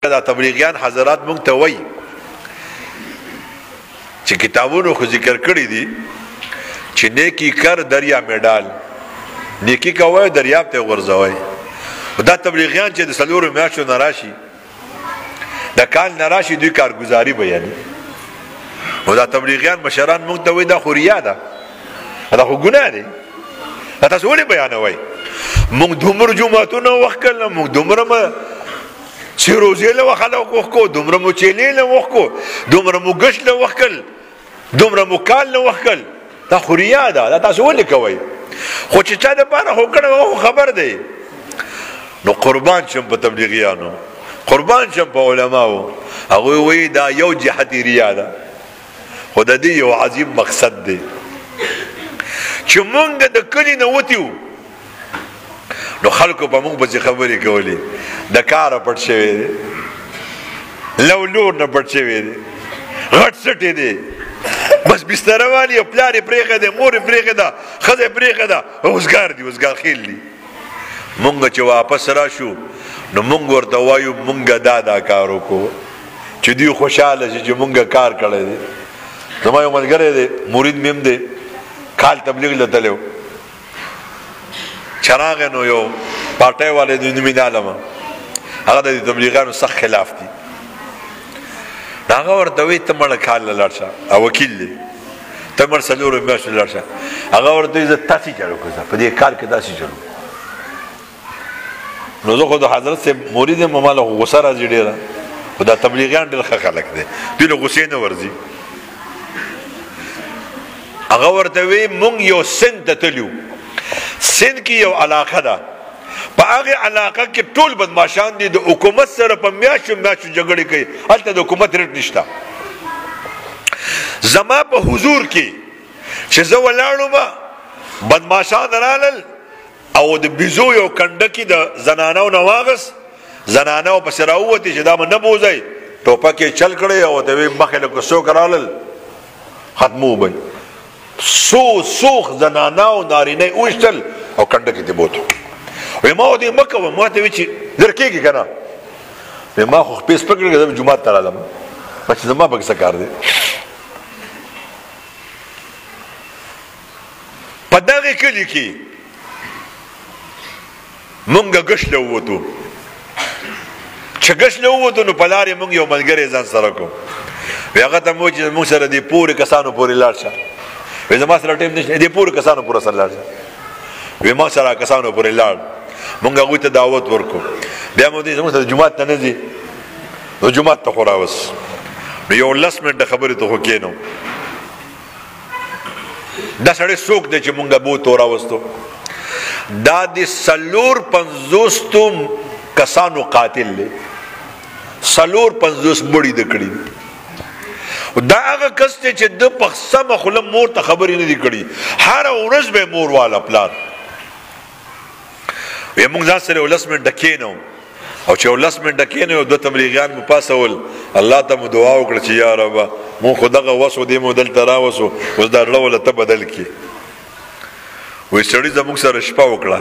دا تبلیغیان حضرات مونږ ته وایي چې کتابونو خو ذکر کړی دي چې نیکی کر دریا میں ډال، نیکی کوئ دریاب ته غورځوئ. دا تبلیغیان چې د څلورو میاشتو نه راشي، د کال نه راشي، دوی کارګزاري بیانوي. او دا تبلیغیان مشران مونږ ته وایي دا خو ریا ده، دا خو ګناه دی. دا تاسو ولې بیانوئ؟ مونږ دومره جوماتونه وخت کړل، مونږ دومره سیروزې له خلک وخت کو، دومره مو چیلې له وخت کو، دومره مو ګشت له وخت کړل، دومره مو کال له وخت کړل. دا خو ریا ده. دا تاسو ولې کوئ؟ خو چې چا دپاره خو کړی خو خبر دی. نو قربان شم په تبلیغیانو، قربان شم په علماو. هغوی وایي دا یو جهتي ریا ده، خو د دې یو عظیم مقصد دی چې مونږ د کلي نه وتي وو، نو خلکو په مونږ پسې خبرې کولې، د کاره پټ شوی دی، لو لور نه پټ شوی دی، غټ سټې دی، بس بستره والي او پلار یې پرېښی دی، مور یې پرېښې ده، ښځه یې پرېښې ده، اوزګار دي، اوزګار خیل دي. مونږ چې واپس راشو نو مونږ ورته وایو مونږ دا کار وکړو چې دوی خوشحاله شي چې مونږ کار کړی دی. زما یو ملګری دی، مرید مې هم دی، کال تبلیغ له تللی و، چې راغی نو یو پارټۍ والی دی، نوم یې نه علمه، هغه د تبلیغیانو سخت خلاف دي. هغه ورته وایي ته مړه کال له لاړ شه، او وکیل دی، ته مړ څلورو میاشتو لاړ شه. هغه ورته وایي زه تاسې چل وکړم، په دې کار کې داسې چل وکړم. نو زه خو د حضرت صاحب مرید یم، ما له غوسه راځي ډېره، خو دا تبلیغیان ډېر ښه خلک دی، دوی له غوسې نه ورځي. هغه ورته وایي مونږ یو سند ته تللي وو، سند کې یو علاقه ده، په هغې علاقه کې ټول بدماشان دي، د حکومت سره په میاشتو میاشتو جګړې کوي، هلته د حکومت ریټ نشته. زما په حضور کې چې زه ولاړم، بدماشان رالل او د بیزو یو کنډکي د زنانو نه واغست، زنانو پسې راووتې چې دا به نه بوځئ، ټوپک یې چل کړی او ورته وایي مخې له څوک رالل ختمو به څو زنانو نارینه یې وویشتل او کنډکي ته بوتو. وی ما ورته مه کوه، ما ورته وایي چې در کېږي که نه؟ وی ما خو خپې سپک کړې زه جومات ته رالم، چې زما پکې څه کار دی؟ په دغې کلي کې مونږ ګشت له ووتو، چې ګشت له ووتو نو په لارې مونږ یو ملګری ځان سره کړو. وی هغه ته مو وایي چې مونږ سره دې پورې کسانو پورې لاړ شه. وی زما سره ټیم نشته، دې پورې کسانو پورې سره لاړ شه. وی ما سره کسانو پورې لاړ، مونږ هغوی ته دعوت ورکړو. بیا مو زموږ سره جومات ته نه ځي، نو جومات ته خو راوست. نو یو 10 منټه خبرې ته خو کېنو. دا سړی څوک دی چې مونږ بوتو راوستو؟ دا د 450 کسانو قاتل دی، 450 مړي د کړي. دا هغه کس دی چې د په سمه خوله مور ته خبرې نه دي کړي، هره ورځ به مور والا پلار. وی مونږ ځان سره 10 منټه کېنو، او چې 10 منټه کېنو دوه تبلیغیان مو پاسول، الله ته مو دعا وکړه چې یا ربه مونږ خو دغه وس و دې مو دلته راوسو، اوس دا زړه وله ته بدل کړي. وی سړي زموږ سره شپه وکړه.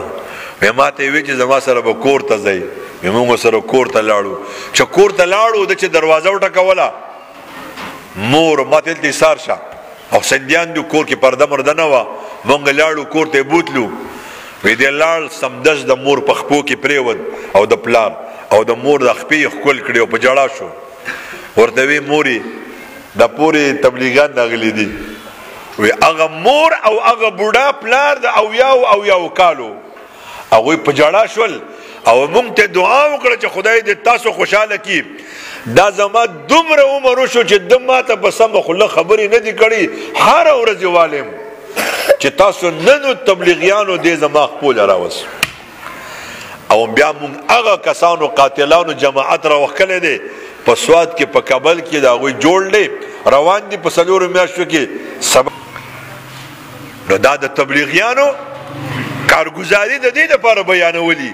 وی ما ته یې وایي چې زما سره به کور ته ځئ. وی مونږ سره کور ته لاړو. چې کور ته لاړو د چې دروازه وټکوله، مور ما ته دلته ایسار شه، او سندیان دي کور کې پرده مرده نه وه. مونږ لاړو کور ته یې بوتلو. وی دی لاړ سمدس د مور په خپو کې پرېوت، او د پلار او د مور د خپې یې ښکل کړې او په ژړا شو. ورته وی مورې دا پورې تبلیغان راغلي دي. وی هغه مور او هغه بوډا پلار د اویاو کالو هغوی په ژړا شول، او مونږ ته دعا وکړه چې خدای دې تاسو خوشحاله کړي. دا زما دومره عمر وشو چې ده ما ته په سمه خوله خبرې نه دي کړي، هره ورځ یې وایم چې تاسو ننو تبلیغیانو دې زما خپوله راوست. او بیا مونږ هغه کسانو قاتلانو جماعت راوښکلی دی په سوات کې، په کابل کې د هغوی جوړ دی، روان دي په 4 میاشتو کې. نو دا د تبلیغیانو کارګزاري د دې دپاره بیانولي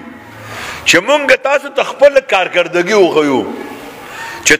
چې مونږ تاسو ته خپله کارکردګي وښیو چې